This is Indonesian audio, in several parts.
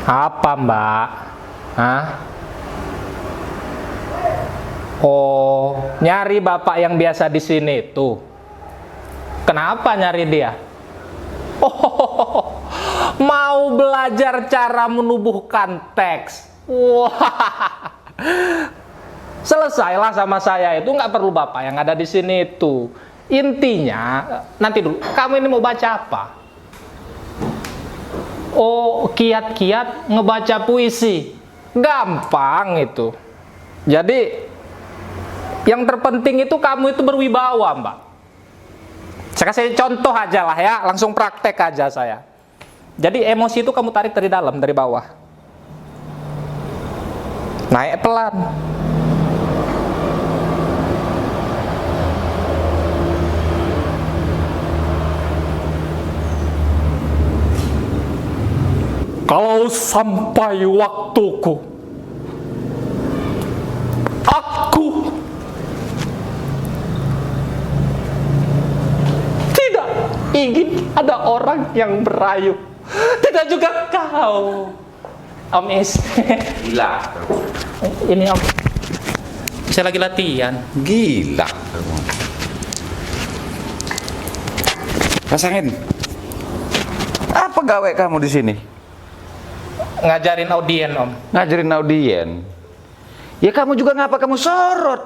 Apa Mbak? Hah? Oh, nyari bapak yang biasa di sini tuh. Kenapa nyari dia? Oh, mau belajar cara menubuhkan teks. Wah, selesailah sama saya, itu nggak perlu bapak yang ada di sini itu. Intinya, nanti dulu, kamu ini mau baca apa? Oh, kiat-kiat ngebaca puisi. Gampang itu. Jadi, yang terpenting itu kamu itu berwibawa, Mbak. Saya kasih contoh aja lah ya, langsung praktek aja saya. Jadi emosi itu kamu tarik dari dalam, dari bawah. Naik pelan. Kalau sampai waktuku, aku tidak ingin ada orang yang merayu. Tidak juga kau, Om Is. Gila. Ini Om, saya lagi latihan. Gila. Pasangin. Apa gawe kamu di sini? Ngajarin audien, Om. Ngajarin audien. Ya kamu juga ngapa kamu sorot?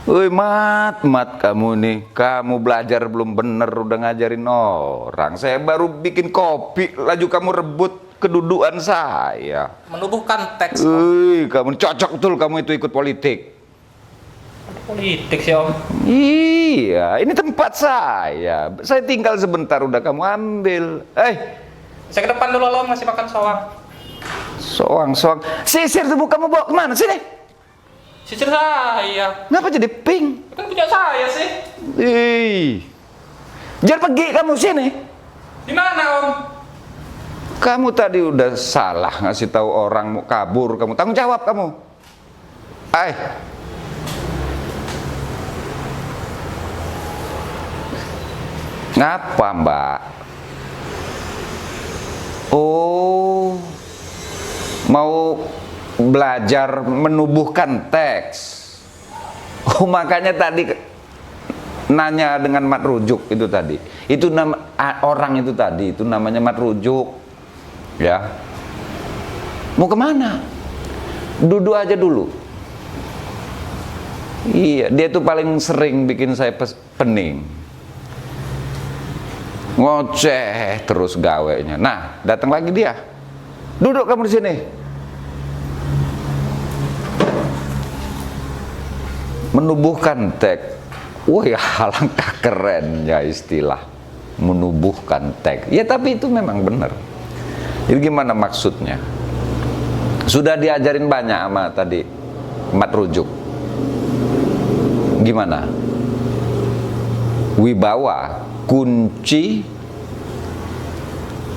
Woi mat kamu nih. Kamu belajar belum bener udah ngajarin orang. Saya baru bikin kopi, laju kamu rebut kedudukan saya. Menubuhkan teks, Om. Wih, kamu cocok betul kamu itu ikut politik. Politik sih, Om. Iya, ini tempat saya. Saya tinggal sebentar udah kamu ambil. Saya ke depan dulu, Om, masih makan soang. Soang. Sisir tubuh kamu bawa kemana? Sini. Sisir saya. Ngapa jadi pink? Kan punya saya sih. Ih. Jangan pergi kamu sini. Di mana, Om? Kamu tadi udah salah ngasih tahu orang mau kabur, kamu tanggung jawab kamu. Ngapa, Mbak? Oh, mau belajar menubuhkan teks. Oh, makanya tadi nanya dengan mat rujuk itu tadi. Itu orang itu tadi, itu namanya mat rujuk. Ya. Mau kemana? Duduk aja dulu. Iya, dia tuh paling sering bikin saya pening. Ngoceh terus gawenya. Nah, datang lagi dia. Duduk kamu di sini. Menubuhkan teks. Wih, alangkah kerennya istilah menubuhkan teks. Ya, tapi itu memang benar. Jadi gimana maksudnya? Sudah diajarin banyak sama tadi mat rujuk. Gimana? Wibawa, kunci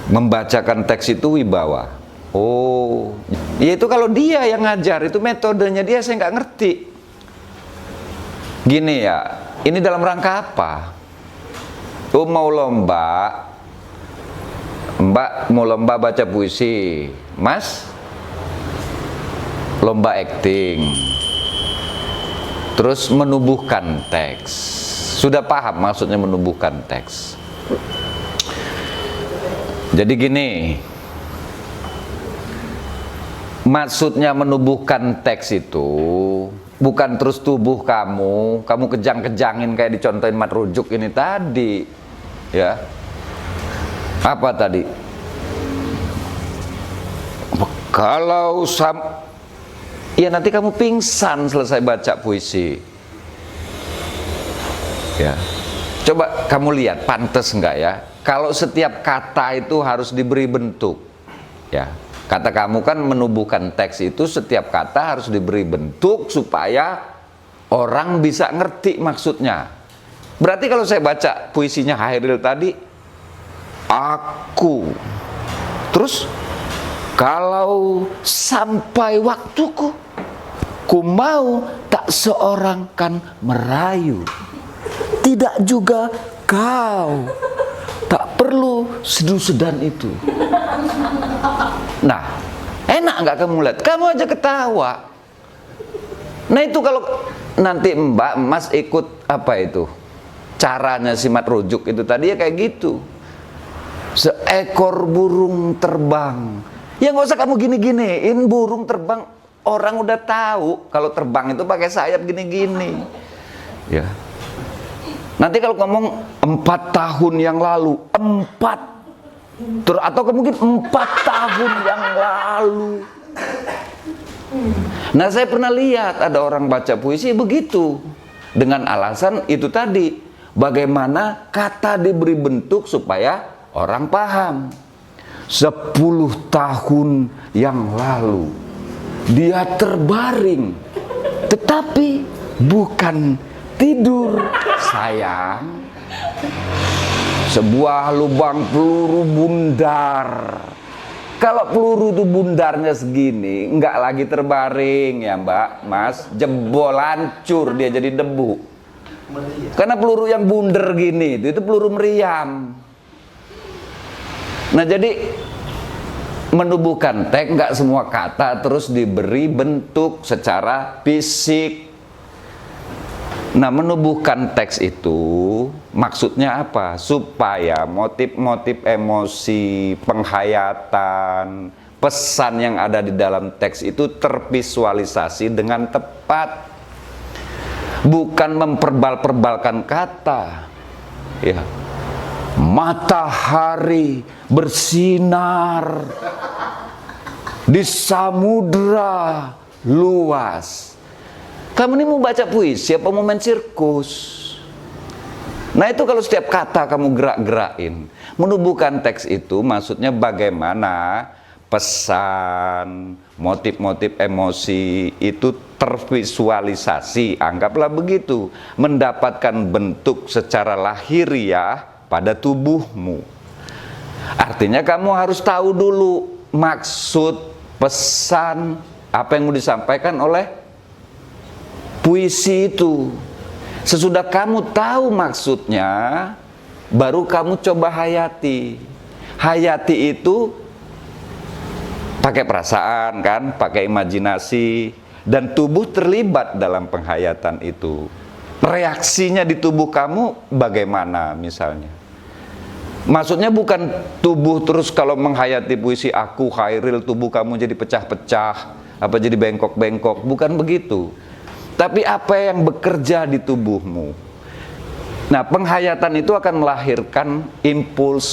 membacakan teks itu wibawa. Oh, ya itu kalau dia yang ngajar, itu metodenya dia saya nggak ngerti. Gini ya, ini dalam rangka apa? Oh, mau lomba, Mbak mau lomba baca puisi, Mas lomba acting, terus menubuhkan teks. Sudah paham maksudnya menubuhkan teks? Jadi gini, maksudnya menubuhkan teks itu bukan terus tubuh kamu kejang-kejangin kayak dicontohin mat rujuk ini tadi, ya. Apa tadi? Kalau ya nanti kamu pingsan selesai baca puisi. Ya. Coba kamu lihat pantas enggak ya? Kalau setiap kata itu harus diberi bentuk. Ya. Kata kamu kan menubuhkan teks itu setiap kata harus diberi bentuk supaya orang bisa ngerti maksudnya. Berarti kalau saya baca puisinya Hairil tadi, aku. Terus kalau sampai waktuku, Aku mau tak seorang kan merayu, tidak juga kau, tak perlu sedu-sedan itu. Nah, enak nggak kamu lihat? Kamu aja ketawa. Nah itu kalau nanti Mbak Mas ikut apa itu? Caranya si Mat Rujuk itu tadi ya kayak gitu. Seekor burung terbang. Ya nggak usah kamu gini-giniin, burung terbang orang udah tahu kalau terbang itu pakai sayap gini-gini. Ya. Nanti kalau ngomong 4 tahun yang lalu, 4 atau mungkin 4 tahun yang lalu. Nah saya pernah lihat ada orang baca puisi begitu, dengan alasan itu tadi, bagaimana kata diberi bentuk supaya orang paham. 10 tahun yang lalu dia terbaring, tetapi bukan tidur sayang. Sebuah lubang peluru bundar. Kalau peluru itu bundarnya segini, enggak lagi terbaring ya Mbak, Mas, jebol, hancur dia jadi debu. Karena peluru yang bundar gini itu peluru meriam. Nah jadi menubuhkan teks enggak semua kata terus diberi bentuk secara fisik. Nah, menubuhkan teks itu maksudnya apa? Supaya motif-motif emosi, penghayatan, pesan yang ada di dalam teks itu tervisualisasi dengan tepat. Bukan memperbal-perbalkan kata. Ya. Matahari bersinar di samudra luas. Kamu ini mau baca puisi apa mau main sirkus? Nah itu kalau setiap kata kamu gerak-gerakin. Menubuhkan teks itu maksudnya bagaimana pesan, motif-motif emosi itu tervisualisasi, anggaplah begitu, mendapatkan bentuk secara lahiriah pada tubuhmu. Artinya kamu harus tahu dulu maksud, pesan, apa yang mau disampaikan oleh puisi itu. Sesudah kamu tahu maksudnya, baru kamu coba hayati. Hayati itu pakai perasaan kan, pakai imajinasi, dan tubuh terlibat dalam penghayatan itu. Reaksinya di tubuh kamu bagaimana misalnya? Maksudnya bukan tubuh terus kalau menghayati puisi aku Khairil tubuh kamu jadi pecah-pecah, apa jadi bengkok-bengkok, bukan begitu. Tapi apa yang bekerja di tubuhmu. Nah, penghayatan itu akan melahirkan impuls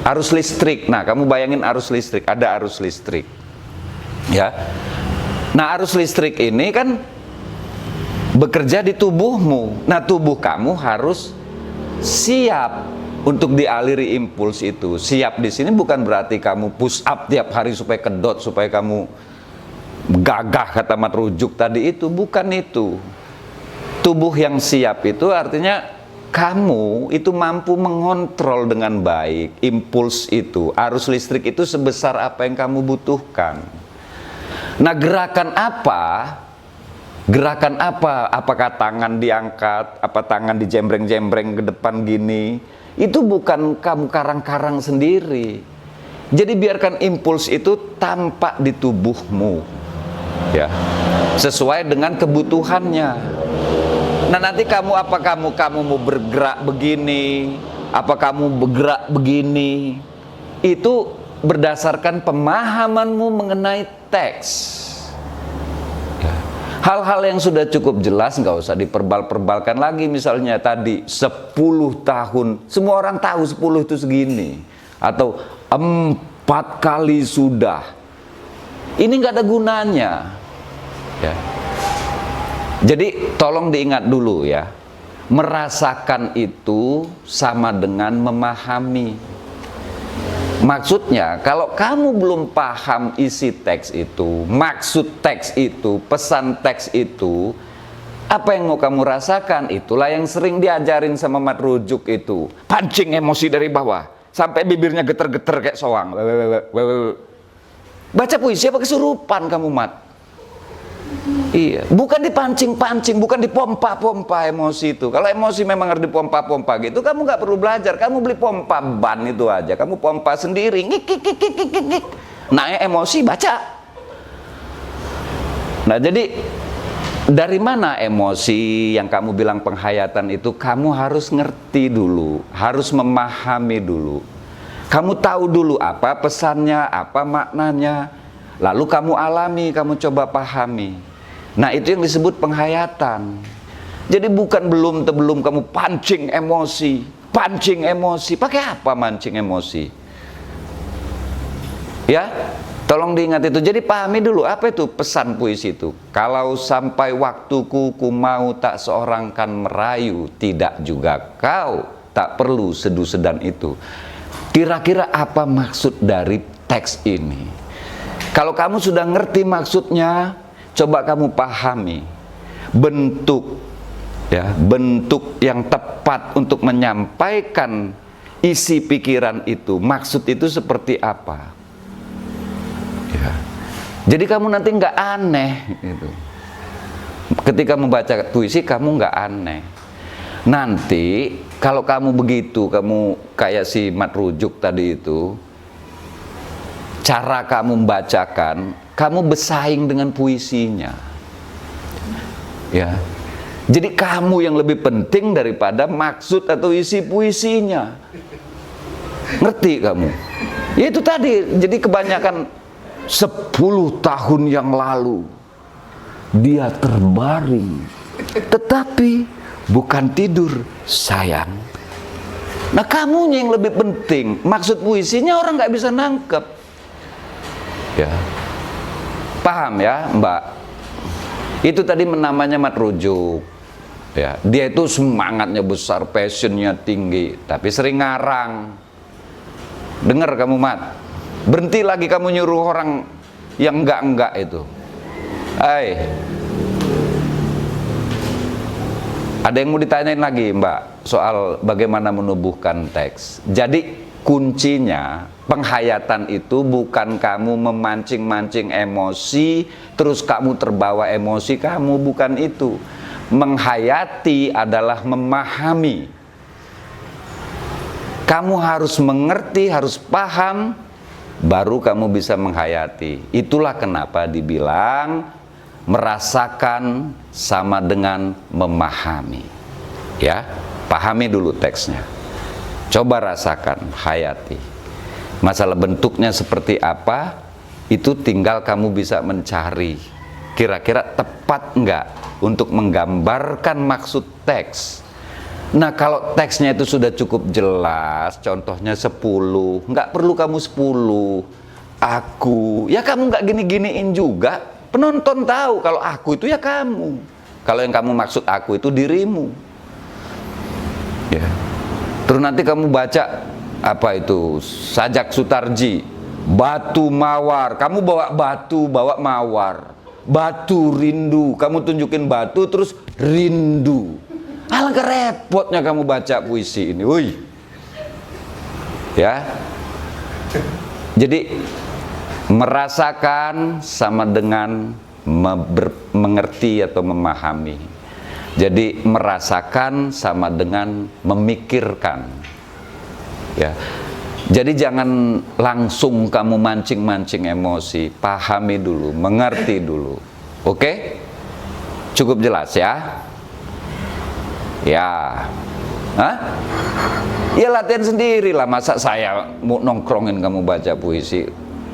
arus listrik. Nah, kamu bayangin arus listrik, ada arus listrik. Ya. Nah, arus listrik ini kan bekerja di tubuhmu. Nah, tubuh kamu harus siap untuk dialiri impuls itu. Siap di sini bukan berarti kamu push up tiap hari supaya kedot, supaya kamu gagah kata Mat Rujuk tadi itu, bukan itu. Tubuh yang siap itu artinya kamu itu mampu mengontrol dengan baik impuls itu, arus listrik itu sebesar apa yang kamu butuhkan. Nah, gerakan apa? Gerakan apa? Apakah tangan diangkat, apa tangan dijembreng-jembreng ke depan gini? Itu bukan kamu karang-karang sendiri. Jadi biarkan impuls itu tampak di tubuhmu. Ya, sesuai dengan kebutuhannya. Nah nanti kamu mau bergerak begini, apa kamu bergerak begini, itu berdasarkan pemahamanmu mengenai teks. Ya. Hal-hal yang sudah cukup jelas nggak usah diperbal-perbalkan lagi. Misalnya tadi 10 tahun, semua orang tahu 10 itu segini, atau 4 kali sudah. Ini nggak ada gunanya. Ya. Jadi tolong diingat dulu ya, merasakan itu sama dengan memahami. Maksudnya kalau kamu belum paham isi teks itu, maksud teks itu, pesan teks itu, apa yang mau kamu rasakan? Itulah yang sering diajarin sama Mat Rujuk itu. Pancing emosi dari bawah sampai bibirnya geter-geter kayak soang. Baca puisi apa kesurupan kamu, Mat? Iya, bukan dipancing-pancing, bukan dipompa-pompa emosi itu. Kalau emosi memang harus dipompa-pompa gitu, kamu nggak perlu belajar. Kamu beli pompa ban itu aja, kamu pompa sendiri, ngik, ngik, ngik, ngik, ngik, ngik. Naik emosi, baca. Nah, jadi dari mana emosi yang kamu bilang penghayatan itu? Kamu harus ngerti dulu, harus memahami dulu. Kamu tahu dulu apa pesannya, apa maknanya. Lalu kamu alami, kamu coba pahami. Nah, itu yang disebut penghayatan. Jadi bukan belum kamu pancing emosi. Pakai apa mancing emosi? Ya, tolong diingat itu. Jadi pahami dulu apa itu pesan puisi itu. Kalau sampai waktuku ku mau tak seorang kan merayu, tidak juga kau tak perlu sedu sedan itu. Kira-kira apa maksud dari teks ini? Kalau kamu sudah ngerti maksudnya, coba kamu pahami bentuk, ya, bentuk yang tepat untuk menyampaikan isi pikiran itu, maksud itu seperti apa. Ya. Jadi kamu nanti nggak aneh gitu. Ketika membaca puisi kamu nggak aneh. Nanti kalau kamu begitu, kamu kayak si Mat Rujuk tadi itu, cara kamu membacakan, kamu bersaing dengan puisinya. Ya. Jadi kamu yang lebih penting daripada maksud atau isi puisinya. Ngerti kamu? Ya itu tadi, jadi kebanyakan 10 tahun yang lalu dia terbaring, tetapi bukan tidur, sayang. Nah, kamunya yang lebih penting. Maksud puisinya orang nggak bisa nangkep. Ya. Paham ya, Mbak? Itu tadi namanya Mat Rujuk. Ya, dia itu semangatnya besar, passionnya tinggi, tapi sering ngarang. Dengar kamu, Mat. Berhenti lagi kamu nyuruh orang yang enggak itu. Ada yang mau ditanyain lagi, Mbak, soal bagaimana menubuhkan teks. Jadi kuncinya penghayatan itu bukan kamu memancing-mancing emosi terus kamu terbawa emosi kamu, bukan itu. Menghayati adalah memahami. Kamu harus mengerti, harus paham, baru kamu bisa menghayati. Itulah kenapa dibilang merasakan sama dengan memahami. Ya, pahami dulu teksnya. Coba rasakan, hayati. Masalah bentuknya seperti apa, itu tinggal kamu bisa mencari. Kira-kira tepat enggak untuk menggambarkan maksud teks. Nah, kalau teksnya itu sudah cukup jelas, contohnya 10, enggak perlu kamu 10. Aku, ya kamu enggak gini-giniin juga. Penonton tahu kalau aku itu ya kamu. Kalau yang kamu maksud aku itu dirimu. Ya. Terus nanti kamu baca apa itu? Sajak Sutarji, batu mawar. Kamu bawa batu, bawa mawar. Batu rindu, kamu tunjukin batu terus rindu. Alangkah repotnya kamu baca puisi ini. Woi. Ya. Jadi merasakan sama dengan mengerti atau memahami. Jadi merasakan sama dengan memikirkan. Ya. Jadi jangan langsung kamu mancing-mancing emosi, pahami dulu, mengerti dulu. Oke? Cukup jelas ya? Ya. Hah? Ya latihan sendiri lah, masa saya mau nongkrongin kamu baca puisi.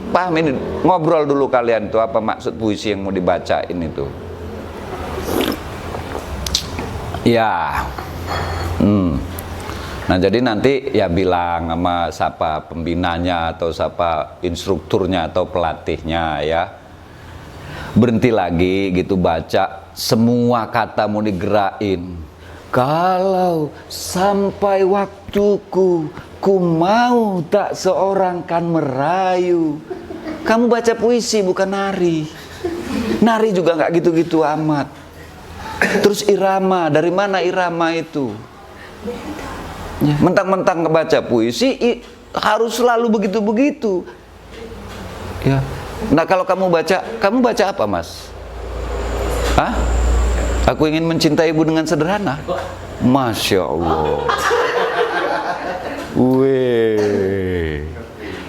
Pahamin, ngobrol dulu kalian tuh apa maksud puisi yang mau dibacain itu. Ya. Nah, jadi nanti ya bilang sama siapa pembinanya atau siapa instrukturnya atau pelatihnya ya. Berhenti lagi gitu baca, semua kata mau digerain. Kalau sampai waktuku ku mau tak seorang kan merayu. Kamu baca puisi bukan nari. Nari juga nggak gitu-gitu amat. Terus irama, dari mana irama itu? Ya, mentang-mentang ngebaca puisi harus selalu begitu-begitu. Ya. Nah, kalau kamu baca apa, Mas? Hah? Aku ingin mencintai ibu dengan sederhana. Masya Allah. Weh.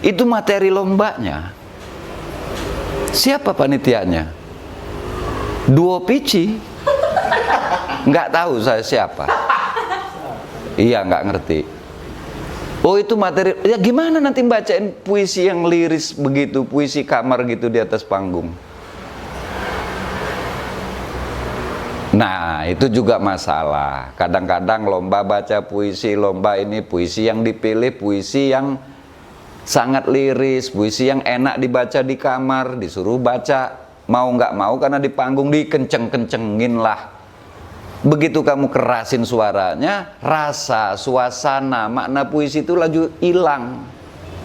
Itu materi lombanya. Siapa panitianya? Duo Pici. Nggak tahu saya siapa. Iya, nggak ngerti. Oh, itu materi. Ya gimana nanti bacain puisi yang liris begitu, puisi kamar gitu di atas panggung? Nah, itu juga masalah. Kadang-kadang lomba baca puisi, lomba ini puisi yang dipilih, puisi yang sangat liris, puisi yang enak dibaca di kamar, disuruh baca, mau nggak mau karena di panggung dikenceng-kencengin lah. Begitu kamu kerasin suaranya, rasa, suasana, makna puisi itu laju hilang.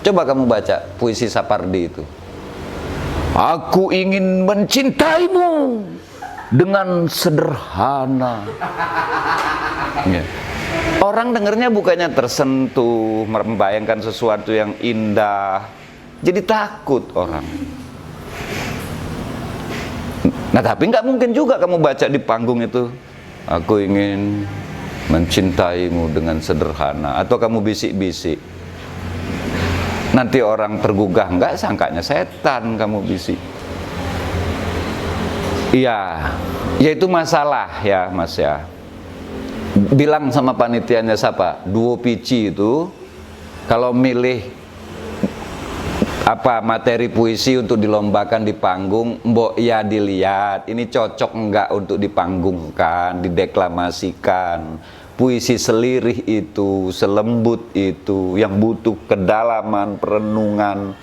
Coba kamu baca puisi Sapardi itu. Aku ingin mencintaimu dengan sederhana. Ya. Orang dengernya bukannya tersentuh, membayangkan sesuatu yang indah, jadi takut orang. Nah, tapi nggak mungkin juga kamu baca di panggung itu, aku ingin mencintaimu dengan sederhana, atau kamu bisik-bisik. Nanti orang tergugah, nggak, sangkanya setan kamu bisik. Iya, ya itu masalah ya Mas ya. Bilang sama panitianya siapa? Duo Pici itu kalau milih apa materi puisi untuk dilombakan di panggung, mbok ya dilihat ini cocok enggak untuk dipanggungkan, dideklamasikan. Puisi selirih itu, selembut itu, yang butuh kedalaman, perenungan,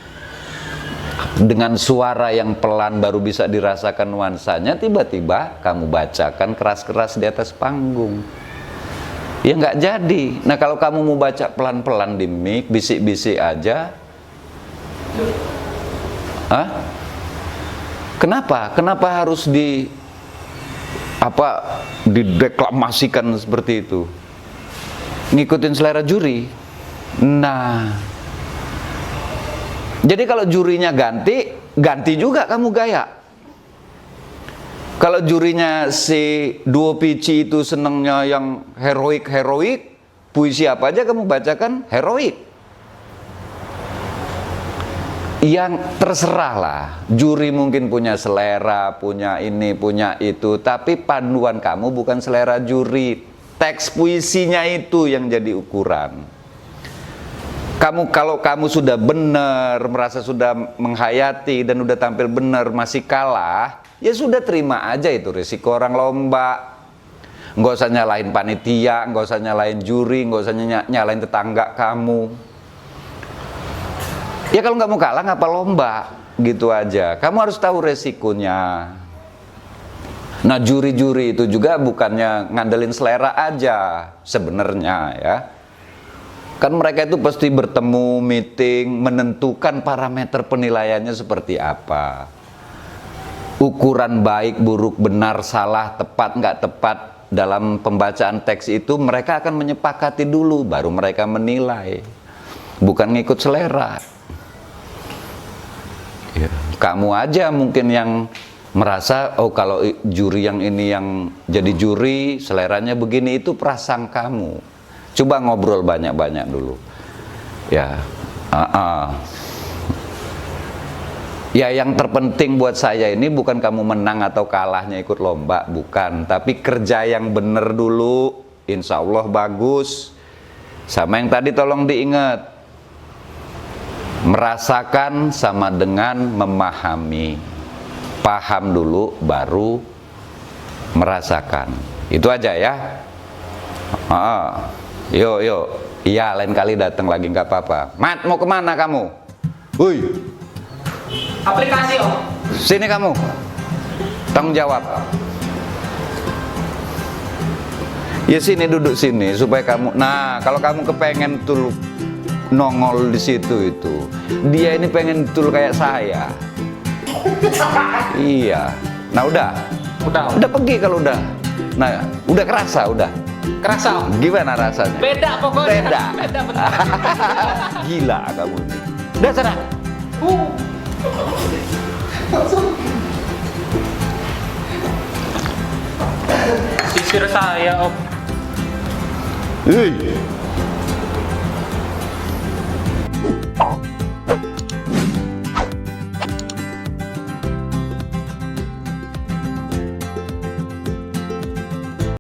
dengan suara yang pelan baru bisa dirasakan nuansanya, tiba-tiba kamu bacakan keras-keras di atas panggung. Ya nggak jadi. Nah, kalau kamu mau baca pelan-pelan di mic, bisik-bisik aja, hah? Kenapa harus dideklamasikan seperti itu? Ngikutin selera juri. Nah, jadi kalau jurinya ganti juga kamu gaya. Kalau jurinya si Duo Pici itu senengnya yang heroik, puisi apa aja kamu bacakan heroik. Yang terserah lah, juri mungkin punya selera, punya ini, punya itu, tapi panduan kamu bukan selera juri, teks puisinya itu yang jadi ukuran. Kalau kamu sudah benar, merasa sudah menghayati dan udah tampil benar, masih kalah, ya sudah terima aja itu risiko orang lomba. Nggak usah nyalahin panitia, nggak usah nyalahin juri, nggak usah nyalahin tetangga kamu. Ya kalau nggak mau kalah, ngapa lomba? Gitu aja. Kamu harus tahu resikonya. Nah, juri-juri itu juga bukannya ngandelin selera aja sebenarnya ya. Kan mereka itu pasti bertemu, meeting, menentukan parameter penilaiannya seperti apa. Ukuran baik, buruk, benar, salah, tepat, nggak tepat dalam pembacaan teks itu mereka akan menyepakati dulu, baru mereka menilai. Bukan ngikut selera. Ya. Kamu aja mungkin yang merasa, oh kalau juri yang ini yang jadi juri, seleranya begini, itu prasangkamu. Coba ngobrol banyak-banyak dulu. Ya, ya yang terpenting buat saya ini bukan kamu menang atau kalahnya ikut lomba, bukan. Tapi kerja yang bener dulu, insya Allah bagus. Sama yang tadi tolong diingat. Merasakan sama dengan memahami. Paham dulu baru merasakan. Itu aja ya. Yuk. Iya, lain kali datang lagi nggak apa-apa. Mat, mau kemana kamu? Woi. Aplikasi Om. Sini kamu. Tanggung jawab. Ya sini, duduk sini supaya kamu. Nah, kalau kamu kepengen tuh nongol di situ itu, dia ini pengen betul kayak saya. Iya. Nah udah pergi kalau udah. Nah udah kerasa udah. Kerasa Om. Gimana rasanya? Beda pokoknya. Beda benar. Gila kamu. Udah sana. supir saya, Om. Hei,